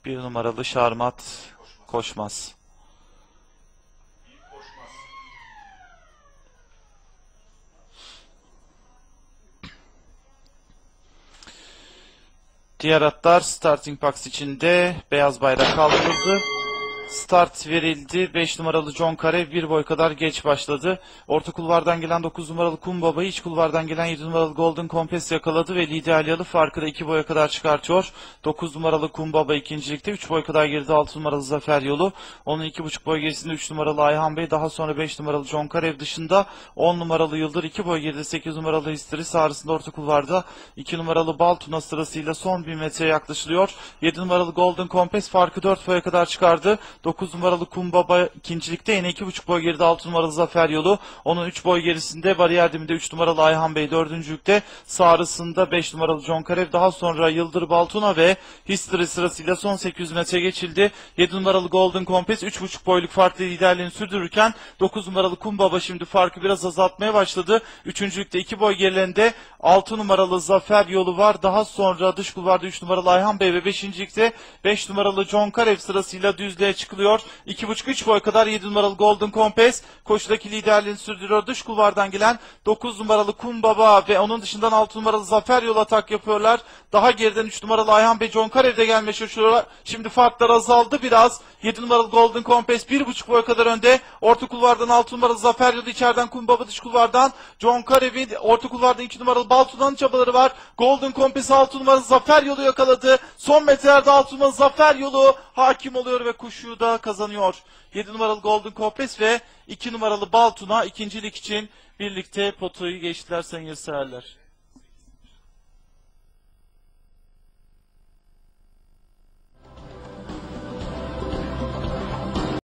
Bir numaralı Şarmat Koşmaz. Diğer atlar starting box içinde, beyaz bayrak kaldırıldı. Start verildi. 5 numaralı John Kare 1 boy kadar geç başladı. Orta kulvardan gelen 9 numaralı Kum Baba'yı, iç kulvardan gelen 7 numaralı Golden Compass yakaladı ve liderliği farkı da 2 boya kadar çıkartıyor. 9 numaralı Kum Baba ikincilikte, 3 boy kadar geride 6 numaralı Zafer Yolu. Onun 2,5 boy gerisinde 3 numaralı Ayhan Bey, daha sonra 5 numaralı John Kare dışında 10 numaralı Yıldır, 2 boy geride 8 numaralı History, sağrısında orta kulvarda 2 numaralı Baltuna sırasıyla son 1 metreye yaklaşılıyor. 7 numaralı Golden Compass farkı 4 boya kadar çıkardı. 9 numaralı Kum Baba ikincilikte, yine 2,5 boy geride 6 numaralı Zafer Yolu. Onun 3 boy gerisinde bariyer dibinde 3 numaralı Ayhan Bey dördüncülükte. Sağrısında 5 numaralı John Karev, daha sonra Yıldır, Baltuna ve History sırasıyla son 800 metre geçildi. 7 numaralı Golden Compass 3,5 boyluk farklı liderliğini sürdürürken 9 numaralı Kum Baba şimdi farkı biraz azaltmaya başladı. Üçüncülükte 2 boy gerilerinde 6 numaralı Zafer Yolu var. Daha sonra dış kulvarda 3 numaralı Ayhan Bey ve 5.likte 5 numaralı John Karev sırasıyla düzlüğe çıkılıyor. 2,5-3 boy kadar 7 numaralı Golden Compass koşudaki liderliğini sürdürüyor. Dış kulvardan gelen 9 numaralı Kum Baba ve onun dışından 6 numaralı Zafer Yolu atak yapıyorlar. Daha geriden 3 numaralı Ayhan Bey, John Karev'de gelmeye çalışıyorlar. Şimdi farklar azaldı biraz. 7 numaralı Golden Compass 1,5 boy kadar önde. Orta kulvardan 6 numaralı Zafer Yolu, içeriden Kum Baba, dış kulvardan John Karev'in, orta kulvardan 2 numaralı Baltuna'nın çabaları var. Golden Compass 6 numaralı Zafer Yolu yakaladı. Son metrelerde 6 numaralı Zafer Yolu hakim oluyor ve koşuyu da kazanıyor. 7 numaralı Golden Compass ve 2 numaralı Baltuna ikincilik için birlikte potayı geçtiler sayın yarışseverler.